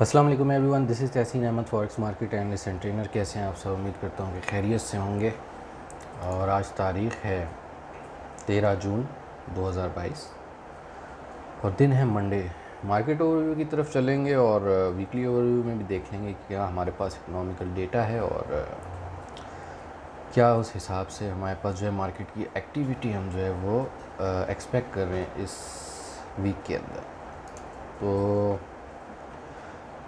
अस्सलाम वालेकुम everyone, this is Tahseen Ahmad forex market analyst and trainer. कैसे हैं आप सब? उम्मीद करता हूँ कि खैरियत से होंगे। और आज तारीख़ है 13 जून 2022 और दिन है मंडे। मार्केट ओवरव्यू की तरफ चलेंगे और वीकली ओवरव्यू में भी देख लेंगे कि क्या हमारे पास इकोनॉमिकल डेटा है और क्या उस हिसाब से हमारे पास जो है मार्केट की एक्टिविटी हम जो है वो एक्सपेक्ट कर रहे हैं इस वीक के अंदर। तो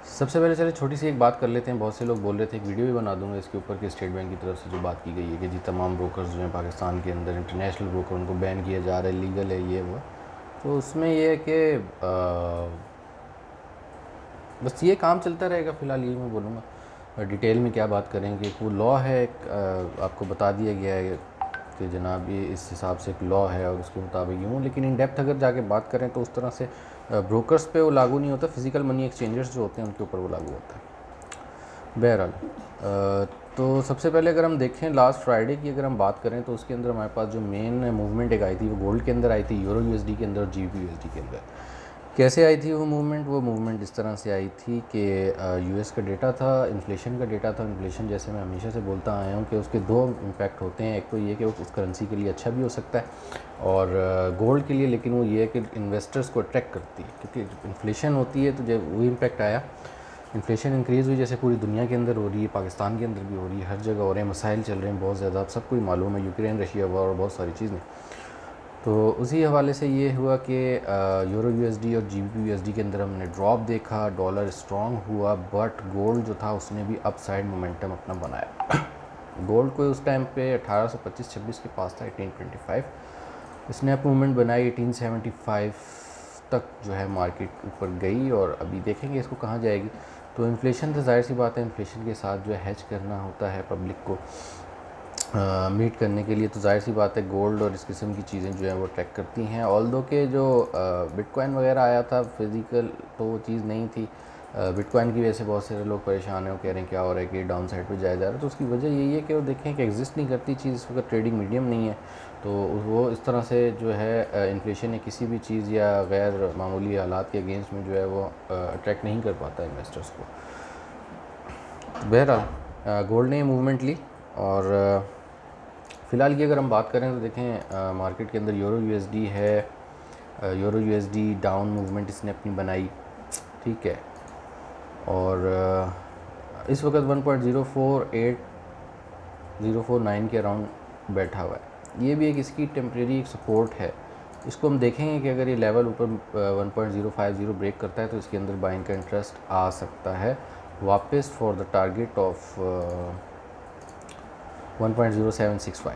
सबसे पहले चले छोटी सी एक बात कर लेते हैं। बहुत से लोग बोल रहे थे, एक वीडियो भी बना दूंगा इसके ऊपर कि स्टेट बैंक की तरफ से जो बात की गई है कि जी तमाम ब्रोकर्स जो हैं पाकिस्तान के अंदर, इंटरनेशनल ब्रोकर, उनको बैन किया जा रहा है, लीगल है ये वो। तो उसमें ये है कि बस ये काम चलता रहेगा फ़िलहाल, ये मैं बोलूँगा। डिटेल में क्या बात करेंगे, वो लॉ है एक, आपको बता दिया गया है कि जनाब ये इस हिसाब से एक लॉ है और उसके मुताबिक यूँ। लेकिन इन डेप्थ अगर जाके बात करें तो उस तरह से ब्रोकर्स पे वो लागू नहीं होता, फ़िज़िकल मनी एक्सचेंजर्स जो होते हैं उनके ऊपर वो लागू होता है। बहरहाल तो सबसे पहले अगर हम देखें लास्ट फ्राइडे की अगर हम बात करें तो उसके अंदर हमारे पास जो मेन मूवमेंट एक आई थी वो गोल्ड के अंदर आई थी, यूरो यूएसडी के अंदर और जीबीपी यूएसडी के अंदर। कैसे आई थी वो मूवमेंट इस तरह से आई थी कि यूएस का डेटा था, इन्फ्लेशन का डेटा था। इन्फ्लेशन जैसे मैं हमेशा से बोलता आया हूँ कि उसके दो इम्पैक्ट होते हैं। एक तो ये कि वो उस करेंसी के लिए अच्छा भी हो सकता है और गोल्ड के लिए, लेकिन वो ये है कि इन्वेस्टर्स को अट्रैक्ट करती है, क्योंकि इन्फ्लेशन होती है तो जब वो इम्पैक्ट आया, इन्फ्लेशन इंक्रीज़ हुई जैसे पूरी दुनिया के अंदर हो रही है, पाकिस्तान के अंदर भी हो रही है, हर जगह हो रहे हैं, मसाइल चल रहे हैं बहुत ज़्यादा, आप सबको ही मालूम है, यूक्रेन रशिया वॉर और बहुत सारी चीज़ें। तो उसी हवाले से ये हुआ कि यूरो यूएसडी और जीबीपी यूएसडी के अंदर हमने ड्रॉप देखा, डॉलर स्ट्रॉन्ग हुआ, बट गोल्ड जो था उसने भी अपसाइड मोमेंटम अपना बनाया। गोल्ड को उस टाइम पे 1825-26 के पास था, 1825, इसने अप मूवमेंट बनाई 1875 तक जो है मार्केट ऊपर गई और अभी देखेंगे इसको कहाँ जाएगी। तो इन्फ्लेशन तो जाहिर सी बात है, इन्फ्लेशन के साथ जो है हेज करना होता है पब्लिक को मीट करने के लिए, तो जाहिर सी बात है गोल्ड और इस किस्म की चीज़ें जो हैं वो ट्रैक करती हैं। ऑल्दो के जो बिटकॉइन वगैरह आया था फिज़िकल, तो वो चीज़ नहीं थी। बिटकॉइन की वजह से बहुत सारे लोग परेशान हैं, वो कह रहे हैं क्या हो रहा है कि डाउन साइड पे जाया जा रहा है। तो उसकी वजह यही है कि वो देखें कि एग्जिस्ट नहीं करती चीज़, इस वक्त ट्रेडिंग मीडियम नहीं है, तो वो इस तरह से जो है इन्फ्लेशन या किसी भी चीज़ या गैर मामूली हालात के अगेंस्ट में जो है वो अट्रैक्ट नहीं कर पाता इन्वेस्टर्स को। बहरहाल गोल्ड ने मूवमेंट ली और फ़िलहाल की अगर हम बात करें तो देखें मार्केट के अंदर यूरो यूएसडी है, यूरो यूएसडी डाउन मूवमेंट इसने अपनी बनाई, ठीक है। और इस वक्त 1.048049 के अराउंड बैठा हुआ है। ये भी एक इसकी टेम्प्रेरी एक सपोर्ट है। इसको हम देखेंगे कि अगर ये लेवल ऊपर 1.050 ब्रेक करता है तो इसके अंदर बाइंग का इंटरेस्ट आ सकता है वापस फॉर द टारगेट ऑफ 1.0765,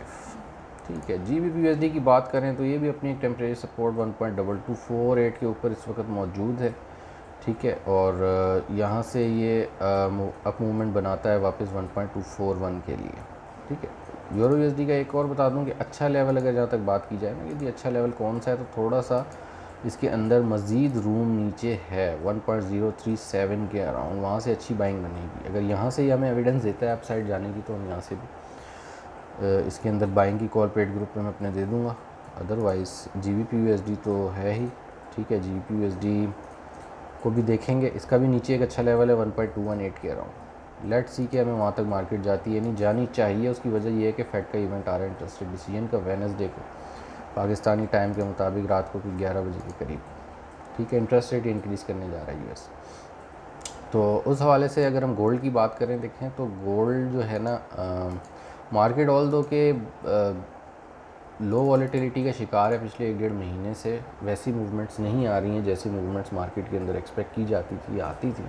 ठीक है। जीबीपी यूएसडी की बात करें तो ये भी अपनी एक टेम्परेरी सपोर्ट 1.2248 के ऊपर इस वक्त मौजूद है, ठीक है। और यहाँ से ये अप मूवमेंट बनाता है वापस 1.241 के लिए, ठीक है। यूरो यूएसडी का एक और बता दूं कि अच्छा लेवल अगर जहाँ तक बात की जाए ना, यदि अच्छा लेवल कौन सा है, तो थोड़ा सा इसके अंदर मज़ीद रूम नीचे है 1.037 के अराउंड, वहाँ से अच्छी बाइंग बनेगी। अगर यहाँ से ही हमें एविडेंस देता है अप साइड जाने की तो हम यहाँ से भी इसके अंदर बाइंग की कॉल पेड ग्रुप में मैं अपने दे दूँगा। अदरवाइज़ जीबीपी यूएसडी तो है ही, ठीक है। जीबीपी यूएसडी को भी देखेंगे, इसका भी नीचे एक अच्छा लेवल है 1.218 के अराउंड। लेट्स सी कि हमें वहाँ तक मार्केट जाती है, नहीं जानी चाहिए। उसकी वजह यह है कि फेड का इवेंट आ रहा है, इंटरेस्ट रेट डिसीजन का, वेडनेसडे को पाकिस्तानी टाइम के मुताबिक रात को 11 बजे के करीब, ठीक है। इंटरेस्ट रेट इंक्रीज़ करने जा रहा है यूएस। तो उस हवाले से अगर हम गोल्ड की बात करें, देखें तो गोल्ड जो है ना, मार्केट ऑल दो के लो वॉलेटिलिटी का शिकार है पिछले 1-1.5 महीने से। वैसी मूवमेंट्स नहीं आ रही हैं जैसी मूवमेंट्स मार्केट के अंदर एक्सपेक्ट की जाती थी, आती थी।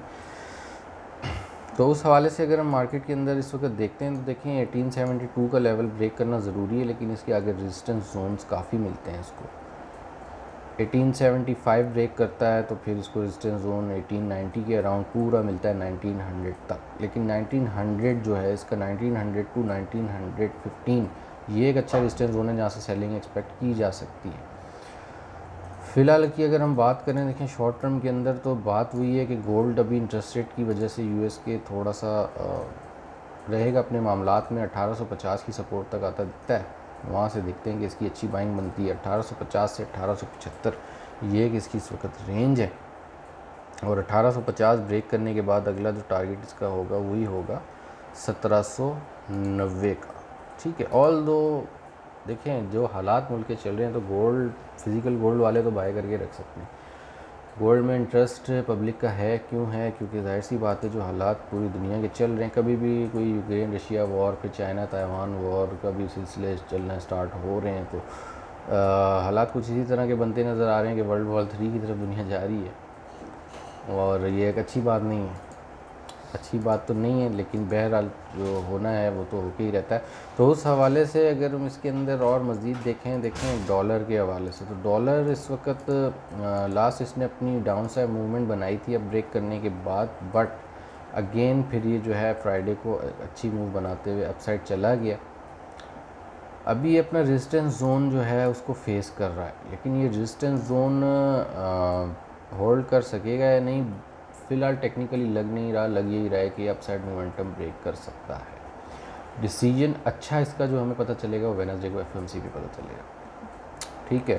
तो उस हवाले से अगर हम मार्केट के अंदर इस वक्त देखते हैं तो देखें 1872 का लेवल ब्रेक करना ज़रूरी है, लेकिन इसके आगे रेजिस्टेंस जोन्स काफ़ी मिलते हैं इसको। 1875 ब्रेक करता है तो फिर इसको रेजिस्टेंस जोन 1890 के अराउंड पूरा मिलता है 1900 तक। लेकिन 1900 जो है इसका 1900 टू 1915 ये एक अच्छा रेजिस्टेंस जोन है जहाँ से सेलिंग एक्सपेक्ट की जा सकती है। फ़िलहाल की अगर हम बात करें, देखें शॉर्ट टर्म के अंदर तो बात हुई है कि गोल्ड अभी इंटरेस्ट रेट की वजह से यूएस के थोड़ा सा रहेगा अपने मामलात में, 1850 की सपोर्ट तक आता दिखता है। वहाँ से देखते हैं कि इसकी अच्छी बाइंग बनती है 1850 से 1875, ये कि इसकी इस वक्त रेंज है। और 1850 ब्रेक करने के बाद अगला जो टारगेट इसका होगा वही होगा 1790 का। ठीक है, ऑल दो देखें जो हालात मुल्क के चल रहे हैं तो गोल्ड, फिज़िकल गोल्ड वाले तो बाय करके रख सकते हैं। गोल्ड में इंटरेस्ट पब्लिक का है, क्यों है? क्योंकि जाहिर सी बात है जो हालात पूरी दुनिया के चल रहे हैं, कभी भी कोई यूक्रेन रशिया वॉर, फिर चाइना ताइवान वॉर का भी सिलसिले चलना स्टार्ट हो रहे हैं, तो हालात कुछ इसी तरह के बनते नज़र आ रहे हैं कि वर्ल्ड वॉर 3 की तरफ दुनिया जा रही है। और ये एक अच्छी बात नहीं है, अच्छी बात तो नहीं है, लेकिन बहरहाल जो होना है वो तो होके ही रहता है। तो उस हवाले से अगर हम इसके अंदर और मज़ीद देखें डॉलर के हवाले से, तो डॉलर इस वक्त लास्ट इसने अपनी डाउन साइड मूवमेंट बनाई थी अब ब्रेक करने के बाद, बट अगेन फिर ये जो है फ्राइडे को अच्छी मूव बनाते हुए अपसाइड चला गया। अभी अपना रेजिस्टेंस जोन जो है उसको फेस कर रहा है, लेकिन ये रेजिस्टेंस जोन होल्ड कर सकेगा या नहीं फ़िलहाल टेक्निकली लग नहीं रहा, लग यही रहा है कि अपसाइड मोमेंटम ब्रेक कर सकता है। डिसीजन अच्छा इसका जो हमें पता चलेगा वो वेडनेसडे को एफओएमसी पे पता चलेगा। ठीक है,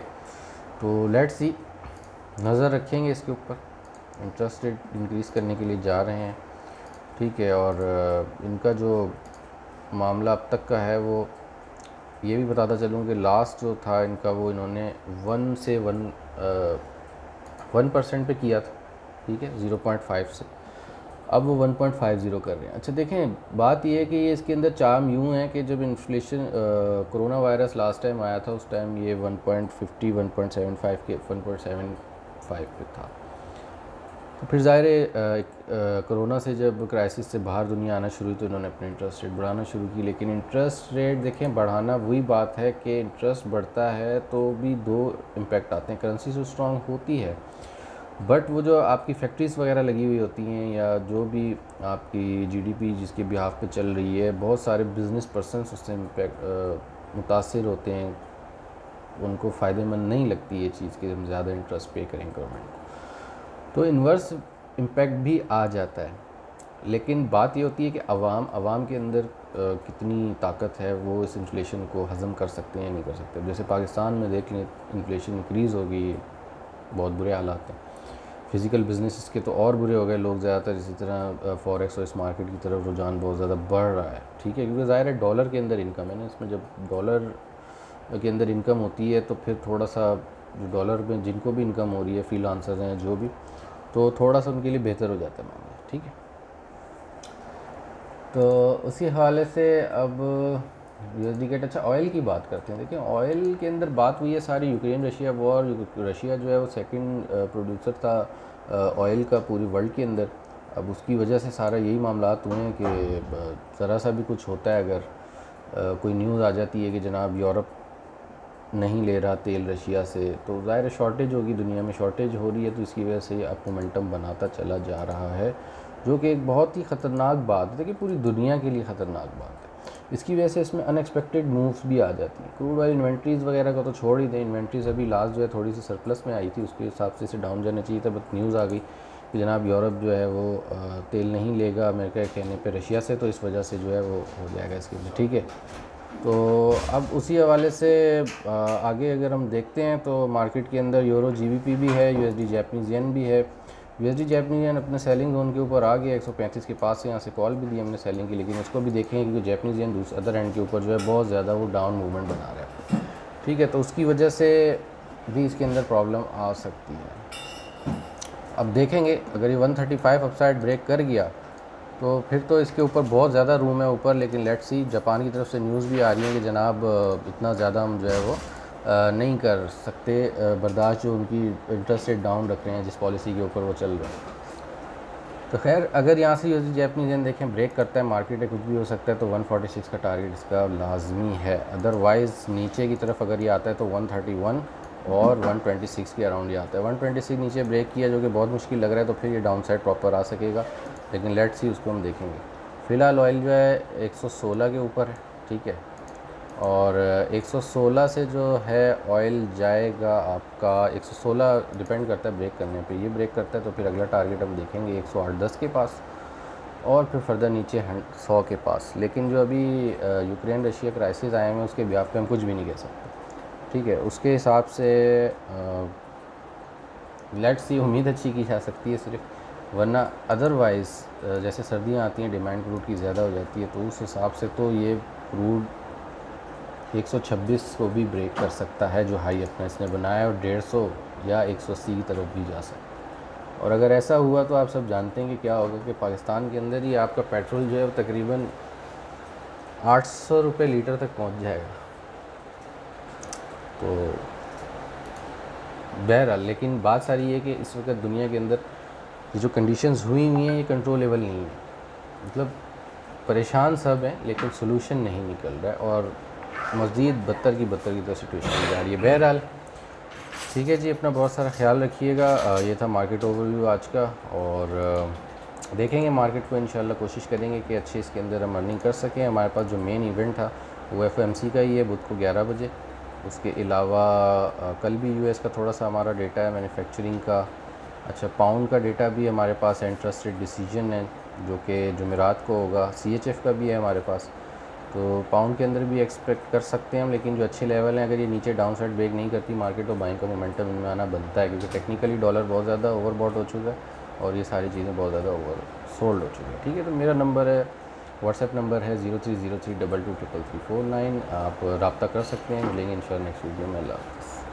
तो लेट्स सी, नज़र रखेंगे इसके ऊपर। इंटरेस्ट रेट इंक्रीज़ करने के लिए जा रहे हैं। ठीक है, और इनका जो मामला अब तक का है वो ये भी बताता चलूँ कि लास्ट जो था इनका वो इन्होंने 1% पे किया था। ठीक है, 0.5 से अब वो 1.50 कर रहे हैं। अच्छा देखें, बात ये है कि ये इसके अंदर चार्म यूँ है कि जब inflation corona virus last time आया था उस टाइम ये 1.50 1.75 के 1.75 पे था। तो फिर ज़ाहिर है कोरोना से जब क्राइसिस से बाहर दुनिया आना शुरू हुई तो इन्होंने अपने इंटरेस्ट रेट बढ़ाना शुरू की। लेकिन इंटरेस्ट रेट देखें बढ़ाना वही बात है कि इंटरेस्ट बढ़ता है तो भी दो इम्पेक्ट आते हैं। करेंसी तो स्ट्रॉन्ग होती है, बट वो जो आपकी फैक्ट्रीज़ वगैरह लगी हुई होती हैं या जो भी आपकी जीडीपी जिसके बिहाफ पे चल रही है, बहुत सारे बिजनेस पर्सनस उससे मुतासिर होते हैं, उनको फ़ायदेमंद नहीं लगती ये चीज़ कि हम ज़्यादा इंटरेस्ट पे करें गवर्नमेंट को, तो इन्वर्स इम्पैक्ट भी आ जाता है। लेकिन बात ये होती है कि अवाम के अंदर कितनी ताकत है, वो इस इन्फ्लेशन को हज़म कर सकते हैं या नहीं कर सकते। जैसे पाकिस्तान में देख लें, इन्फ्लेशन इंक्रीज़ हो गई, बहुत बुरे हालात हैं। फ़िज़िकल बिजनेस के तो और बुरे हो गए, लोग ज़्यादातर इसी तरह फॉरेक्स और इस मार्केट की तरफ रुझान बहुत ज़्यादा बढ़ रहा है। ठीक है, क्योंकि ज़ाहिर है डॉलर के अंदर इनकम है ना, इसमें जब डॉलर के अंदर इनकम होती है तो फिर थोड़ा सा जो डॉलर में जिनको भी इनकम हो रही है, फ्रीलांसर्स हैं जो भी, तो थोड़ा सा उनके लिए बेहतर हो जाता है मामला। ठीक है, तो उसी हवाले से अब यूएसडी गेट। अच्छा, ऑयल की बात करते हैं। देखिए ऑयल के अंदर बात हुई है सारी यूक्रेन रशिया वॉर। रशिया जो है वो सेकंड प्रोड्यूसर था ऑयल का पूरी वर्ल्ड के अंदर। अब उसकी वजह से सारा यही मामलात हुए हैं कि ज़रा सा भी कुछ होता है, अगर कोई न्यूज़ आ जाती है कि जनाब यूरोप नहीं ले रहा तेल रशिया से, तो ज़ाहिर शॉर्टेज होगी, दुनिया में शॉर्टेज हो रही है, तो इसकी वजह से ये अप मोमेंटम बनाता चला जा रहा है, जो कि एक बहुत ही ख़तरनाक बात है। देखिए पूरी दुनिया के लिए ख़तरनाक बात है। इसकी वजह से इसमें अनएक्सपेक्टेड मूव्स भी आ जाती हैं। क्रूड ऑयल इन्वेंट्रीज़ वगैरह का तो छोड़ ही दें, इन्वेंट्रीज़ अभी लास्ट जो है थोड़ी सी सरप्लस में आई थी, उसके हिसाब से इसे डाउन जाना चाहिए था, बट न्यूज़ आ गई कि जनाब यूरोप जो है वो तेल नहीं लेगा अमेरिका के कहने पे रशिया से, तो इस वजह से जो है वो हो जाएगा इसके अंदर। ठीक है, तो अब उसी हवाले से आगे अगर हम देखते हैं तो मार्केट के अंदर यूरो जीबीपी भी है, यूएसडी जैपनीज़ येन भी है। यूएसडी जैपनीज़ येन अपने सेलिंग जोन के ऊपर आ गया 135 के पास से, यहाँ से कॉल भी दी हमने सेलिंग की, लेकिन उसको भी देखेंगे क्योंकि जैपनीज़ येन दूसरे अदर एंड के ऊपर जो है बहुत ज़्यादा वो डाउन मूवमेंट बना रहा है। ठीक है, तो उसकी वजह से भी इसके अंदर प्रॉब्लम आ सकती है। अब देखेंगे अगर ये 135 अपसाइड ब्रेक कर गया तो फिर तो इसके ऊपर बहुत ज़्यादा रूम है ऊपर, लेकिन लेट्स सी। जापान की तरफ से न्यूज़ भी आ रही है कि जनाब इतना ज़्यादा हम जो है वो नहीं कर सकते बर्दाश्त, जो उनकी इंटरेस्ट रेट डाउन रख रहे हैं जिस पॉलिसी के ऊपर वो चल रहे हैं। तो खैर अगर यहाँ से यूएसडी जैपनीज़ येन देखें ब्रेक करता है मार्केट है, कुछ भी हो सकता है, तो 146 का टारगेट इसका लाजमी है। अदरवाइज़ नीचे की तरफ अगर ये आता है तो 131 और 126 के अराउंड ये आता है। 126 नीचे ब्रेक किया जो कि बहुत मुश्किल लग रहा है, तो फिर ये डाउन साइड प्रॉपर आ सकेगा, लेकिन लेट्स सी उसको हम देखेंगे। फ़िलहाल ऑयल जो है 116 के ऊपर है। ठीक है, और 116 से जो है ऑयल जाएगा आपका 116, डिपेंड करता है ब्रेक करने पे। ये ब्रेक करता है तो फिर अगला टारगेट हम देखेंगे 108.10 के पास, और फिर फर्दर नीचे 100 के पास। लेकिन जो अभी यूक्रेन रशिया क्राइसिस आए हैं उसके ब्याह पे हम कुछ भी नहीं कह सकते। ठीक है, उसके हिसाब से लेट्स सी, उम्मीद अच्छी की जा सकती है सिर्फ वरना अदरवाइज़ जैसे सर्दियाँ आती हैं डिमांड क्रूड की ज़्यादा हो जाती है, तो उस हिसाब से तो ये क्रूड 126 को भी ब्रेक कर सकता है जो हाई अपना इसने बनाया है, और 150 या 180 की तरफ भी जा सकता है। और अगर ऐसा हुआ तो आप सब जानते हैं कि क्या होगा कि पाकिस्तान के अंदर ही आपका पेट्रोल जो है वो तकरीबन 800 रुपये लीटर तक पहुंच जाएगा। तो बहरहाल, लेकिन बात सारी है कि इस वक्त दुनिया के अंदर ये जो कंडीशंस हुई हैं ये कंट्रोलेबल नहीं है। मतलब परेशान सब हैं लेकिन सोल्यूशन नहीं निकल रहा है, और मज़ीद बदतर की तो सिचुएशन जा रही है। बहरहाल ठीक है जी, अपना बहुत सारा ख्याल रखिएगा। ये था मार्केट ओवरव्यू आज का, और देखेंगे मार्केट को इंशाल्लाह, कोशिश करेंगे कि अच्छे इसके अंदर हम अर्निंग कर सकें। हमारे पास जो मेन इवेंट था वो FOMC का ही है, बुध को 11 बजे। उसके अलावा कल भी US का थोड़ा सा हमारा डेटा है मैन्युफैक्चरिंग का। अच्छा, पाउंड का डेटा भी हमारे पास है, इंटरेस्ट रेट डिसीजन है जो कि जुमेरात को होगा। CHF का भी है हमारे पास, तो पाउंड के अंदर भी एक्सपेक्ट कर सकते हैं हम। लेकिन जो अच्छे लेवल हैं, अगर ये नीचे डाउन साइड ब्रेक नहीं करती मार्केट, तो बाइंग का मोमेंटम इनमें आना बनता है, क्योंकि टेक्निकली डॉलर बहुत ज़्यादा ओवरबॉट हो चुका है और ये सारी चीज़ें बहुत ज़्यादा ओवर सोल्ड हो चुकी हैं। ठीक है, तो मेरा नंबर है, व्हाट्सएप नंबर है 0303223349। आप रब्ता कर सकते हैं। मिलेंगे इंशाल्लाह नेक्स्ट वीडियो में। अल्लाह हाफ़िज़।